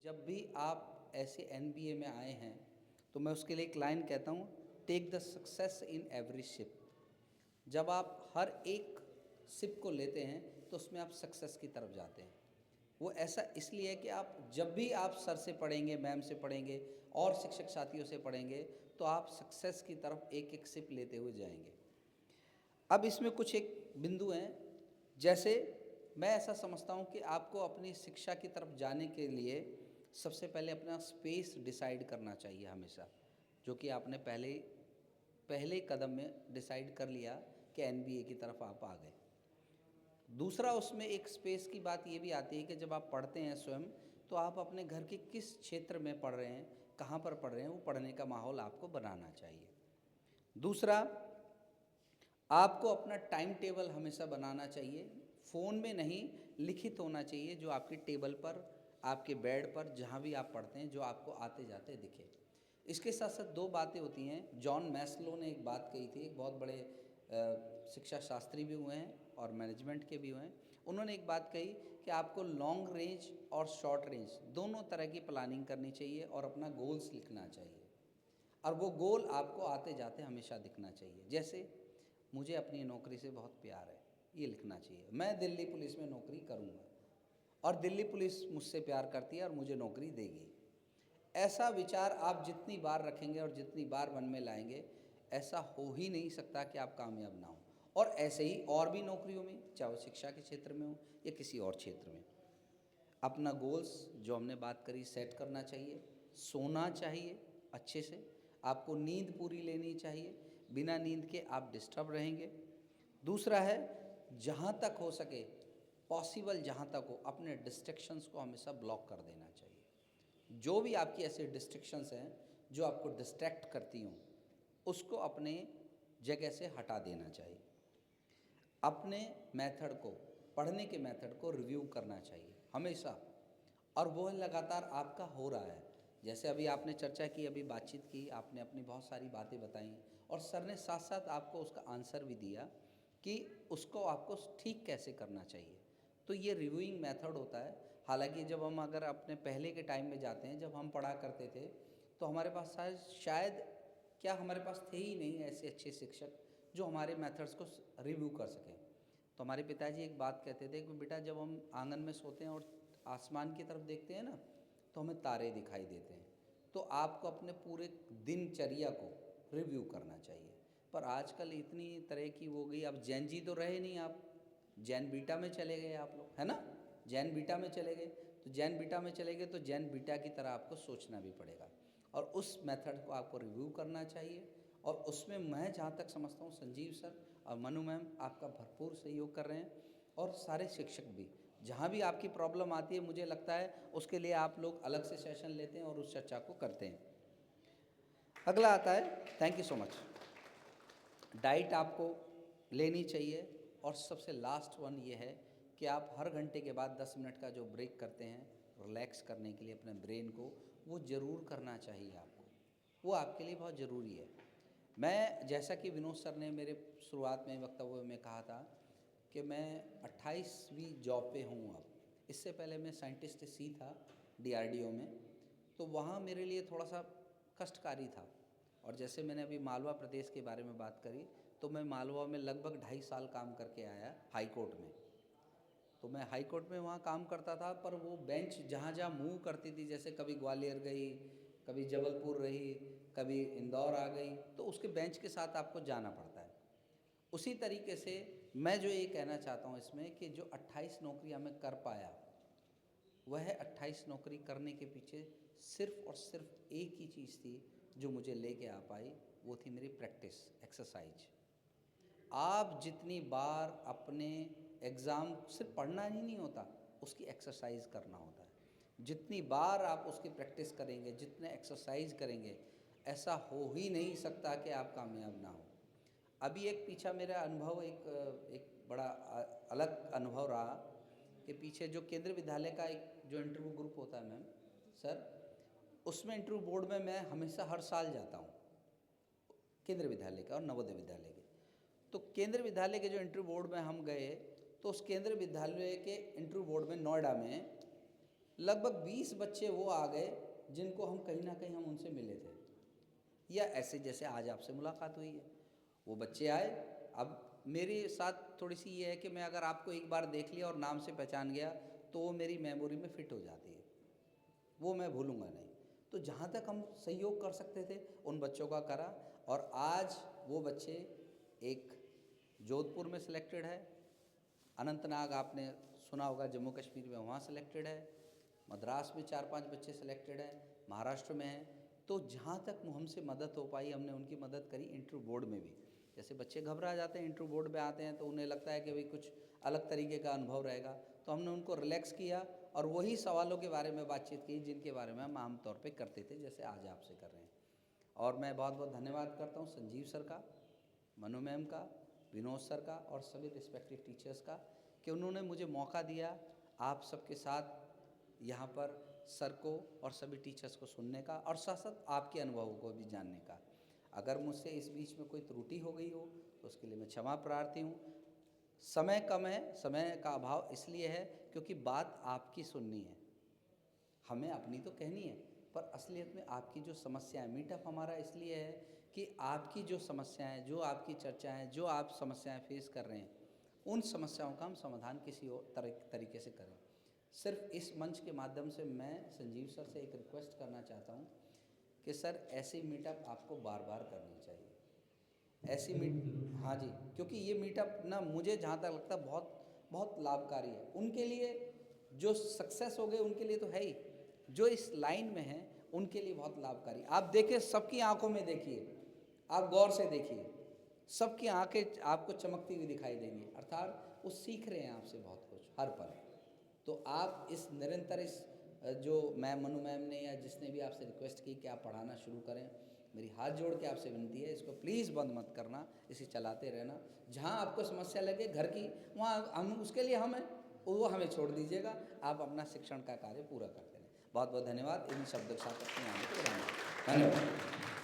जब भी आप ऐसे एनबीए में आए हैं तो मैं उसके लिए एक लाइन कहता हूँ, take the success in every ship. जब आप हर एक सिप को लेते हैं तो उसमें आप सक्सेस की तरफ जाते हैं। वो ऐसा इसलिए है कि आप जब भी आप सर से पढ़ेंगे, मैम से पढ़ेंगे और शिक्षक साथियों से पढ़ेंगे तो आप सक्सेस की तरफ एक एक सिप लेते हुए जाएंगे। अब इसमें कुछ एक बिंदु हैं, जैसे मैं ऐसा समझता हूँ कि आपको अपनी शिक्षा की तरफ जाने के लिए सबसे पहले अपना स्पेस डिसाइड करना चाहिए हमेशा, जो कि आपने पहले कदम में डिसाइड कर लिया कि एनबीए की तरफ आप आ गए। दूसरा, उसमें एक स्पेस की बात ये भी आती है कि जब आप पढ़ते हैं स्वयं, तो आप अपने घर के किस क्षेत्र में पढ़ रहे हैं, कहाँ पर पढ़ रहे हैं, वो पढ़ने का माहौल आपको बनाना चाहिए। दूसरा, आपको अपना टाइम टेबल हमेशा बनाना चाहिए, फ़ोन में नहीं, लिखित होना चाहिए, जो आपके टेबल पर, आपके बेड पर, जहाँ भी आप पढ़ते हैं, जो आपको आते जाते दिखे। इसके साथ साथ दो बातें होती हैं। जॉन मैस्लो ने एक बात कही थी, एक बहुत बड़े शिक्षा शास्त्री भी हुए हैं और मैनेजमेंट के भी हुए हैं। उन्होंने एक बात कही कि आपको लॉन्ग रेंज और शॉर्ट रेंज दोनों तरह की प्लानिंग करनी चाहिए और अपना गोल्स लिखना चाहिए, और वो गोल आपको आते जाते हमेशा दिखना चाहिए। जैसे मुझे अपनी नौकरी से बहुत प्यार है, ये लिखना चाहिए। मैं दिल्ली पुलिस में नौकरी करूँगा और दिल्ली पुलिस मुझसे प्यार करती है और मुझे नौकरी देगी। ऐसा विचार आप जितनी बार रखेंगे और जितनी बार मन में लाएंगे, ऐसा हो ही नहीं सकता कि आप कामयाब ना हो। और ऐसे ही और भी नौकरियों में, चाहे वो शिक्षा के क्षेत्र में हो या किसी और क्षेत्र में, अपना गोल्स जो हमने बात करी सेट करना चाहिए। सोना चाहिए अच्छे से, आपको नींद पूरी लेनी चाहिए, बिना नींद के आप डिस्टर्ब रहेंगे। दूसरा है, जहाँ तक हो सके पॉसिबल, जहाँ तक हो, अपने डिस्ट्रैक्शंस को हमेशा ब्लॉक कर देना चाहिए। जो भी आपकी ऐसे डिस्ट्रैक्शंस हैं जो आपको डिस्ट्रैक्ट करती हों, उसको अपने जगह से हटा देना चाहिए। अपने मेथड को, पढ़ने के मेथड को रिव्यू करना चाहिए हमेशा, और वो लगातार आपका हो रहा है। जैसे अभी आपने चर्चा की, अभी बातचीत की, आपने अपनी बहुत सारी बातें बताई और सर ने साथ साथ आपको उसका आंसर भी दिया कि उसको आपको ठीक कैसे करना चाहिए। तो ये रिव्यूइंग मेथड होता है। हालांकि जब हम अगर अपने पहले के टाइम में जाते हैं, जब हम पढ़ा करते थे, तो हमारे पास शायद क्या हमारे पास थे ही नहीं ऐसे अच्छे शिक्षक जो हमारे मेथड्स को रिव्यू कर सकें। तो हमारे पिताजी एक बात कहते थे कि बेटा, जब हम आंगन में सोते हैं और आसमान की तरफ देखते हैं ना, तो हमें तारे दिखाई देते हैं। तो आपको अपने पूरे दिनचर्या को रिव्यू करना चाहिए। पर आजकल इतनी तरह की वो गई, अब जैन जी तो रहे नहीं, आप जैन बीटा में चले गए आप लोग, है ना, जैन बीटा में चले गए। तो जैन बीटा में चले गए तो जैन बीटा की तरह आपको सोचना भी पड़ेगा और उस मेथड को आपको रिव्यू करना चाहिए। और उसमें मैं जहाँ तक समझता हूँ, संजीव सर और मनु मैम आपका भरपूर सहयोग कर रहे हैं, और सारे शिक्षक भी। जहाँ भी आपकी प्रॉब्लम आती है, मुझे लगता है उसके लिए आप लोग अलग से सेशन लेते हैं और उस चर्चा को करते हैं। अगला आता है, thank you so much, diet आपको लेनी चाहिए। और सबसे लास्ट वन ये है कि आप हर घंटे के बाद 10 मिनट का जो ब्रेक करते हैं रिलैक्स करने के लिए अपने ब्रेन को, वो ज़रूर करना चाहिए आपको, वो आपके लिए बहुत ज़रूरी है। मैं, जैसा कि विनोद सर ने मेरे शुरुआत में वक्तव्य में कहा था कि मैं 28वीं जॉब पे हूँ अब। इससे पहले मैं साइंटिस्ट सी था डीआरडीओ में, तो वहाँ मेरे लिए थोड़ा सा कष्टकारी था। और जैसे मैंने अभी मालवा प्रदेश के बारे में बात करी, तो मैं मालवा में लगभग 2.5 साल काम करके आया हाई कोर्ट में। तो मैं हाई कोर्ट में वहाँ काम करता था, पर वो बेंच जहाँ जहाँ मूव करती थी, जैसे कभी ग्वालियर गई, कभी जबलपुर रही, कभी इंदौर आ गई, तो उसके बेंच के साथ आपको जाना पड़ता है। उसी तरीके से मैं जो ये कहना चाहता हूँ इसमें कि जो 28 नौकरियाँ मैं कर पाया, वह 28 नौकरी करने के पीछे सिर्फ़ और सिर्फ एक ही चीज़ थी जो मुझे लेके आ पाई, वो थी मेरी प्रैक्टिस, एक्सरसाइज। आप जितनी बार अपने एग्ज़ाम, सिर्फ पढ़ना ही नहीं होता, उसकी एक्सरसाइज करना होता है। जितनी बार आप उसकी प्रैक्टिस करेंगे, जितने एक्सरसाइज करेंगे, ऐसा हो ही नहीं सकता कि आप कामयाब ना हो। अभी एक पीछा मेरा अनुभव, एक बड़ा अलग अनुभव रहा कि पीछे जो केंद्रीय विद्यालय का एक जो इंटरव्यू ग्रुप होता है मैम सर, उसमें इंटरव्यू बोर्ड में मैं हमेशा हर साल जाता हूँ, केंद्रीय विद्यालय का और नवोदय विद्यालय के। तो केंद्रीय विद्यालय के जो इंटरव्यू बोर्ड में हम गए, तो उस केंद्रीय विद्यालय के इंटरव्यू बोर्ड में नोएडा में लगभग 20 बच्चे वो आ गए जिनको हम कहीं ना कहीं हम उनसे मिले थे, या ऐसे जैसे आज आपसे मुलाकात हुई है। वो बच्चे आए। अब मेरे साथ थोड़ी सी ये है कि मैं अगर आपको एक बार देख लिया और नाम से पहचान गया तो वो मेरी मेमोरी में फिट हो जाती है, वो मैं भूलूंगा नहीं। तो जहाँ तक हम सहयोग कर सकते थे उन बच्चों का करा, और आज वो बच्चे एक जोधपुर में सिलेक्टेड है, अनंतनाग आपने सुना होगा जम्मू कश्मीर में, वहाँ सिलेक्टेड है, मद्रास में 4-5 बच्चे सिलेक्टेड हैं, महाराष्ट्र में हैं। तो जहाँ तक हमसे मदद हो पाई हमने उनकी मदद करी। इंटरव्यू बोर्ड में भी जैसे बच्चे घबरा जाते हैं, इंटरव्यू बोर्ड पे आते हैं तो उन्हें लगता है कि भाई कुछ अलग तरीके का अनुभव रहेगा, तो हमने उनको रिलैक्स किया और वही सवालों के बारे में बातचीत की जिनके बारे में हम आमतौर पे करते थे, जैसे आज आपसे कर रहे हैं। और मैं बहुत बहुत धन्यवाद करता हूँ संजीव सर का, मनु मैम का, विनोद सर का और सभी रिस्पेक्टिव टीचर्स का कि उन्होंने मुझे मौका दिया आप सबके साथ यहाँ पर सर को और सभी टीचर्स को सुनने का और साथ साथ आपके अनुभवों को भी जानने का। अगर मुझसे इस बीच में कोई त्रुटि हो गई हो तो उसके लिए मैं क्षमा प्रार्थी हूँ। समय कम है, समय का अभाव इसलिए है क्योंकि बात आपकी सुननी है, हमें अपनी तो कहनी है, पर असलियत में आपकी जो समस्याएं, मीटअप हमारा इसलिए है कि आपकी जो समस्याएं, जो आपकी चर्चाएं, जो आप समस्याएं फेस कर रहे हैं, उन समस्याओं का हम समाधान किसी और तरीके से करें। सिर्फ इस मंच के माध्यम से मैं संजीव सर से एक रिक्वेस्ट करना चाहता हूँ कि सर ऐसी मीटअप आपको बार बार करनी चाहिए। ऐसी हाँ जी, क्योंकि ये मीटअप ना मुझे जहाँ तक लगता है बहुत बहुत लाभकारी है। उनके लिए जो सक्सेस हो गए उनके लिए तो है ही, जो इस लाइन में हैं उनके लिए बहुत लाभकारी। आप देखिए, सबकी आंखों में देखिए, आप गौर से देखिए, सबकी आंखें आपको चमकती हुई दिखाई देंगी, अर्थात वो सीख रहे हैं आपसे बहुत कुछ हर पल। तो आप इस निरंतर इस जो मैम मनु मैम ने या जिसने भी आपसे रिक्वेस्ट की कि आप पढ़ाना शुरू करें, मेरी हाथ जोड़ के आपसे विनती है, इसको प्लीज़ बंद मत करना, इसे चलाते रहना। जहाँ आपको समस्या लगे घर की, वहाँ हम उसके लिए हम हैं, वो हमें छोड़ दीजिएगा, आप अपना शिक्षण का कार्य पूरा करते रहें। बहुत बहुत धन्यवाद। इन शब्दों के साथ अपने आने को धन्यवाद।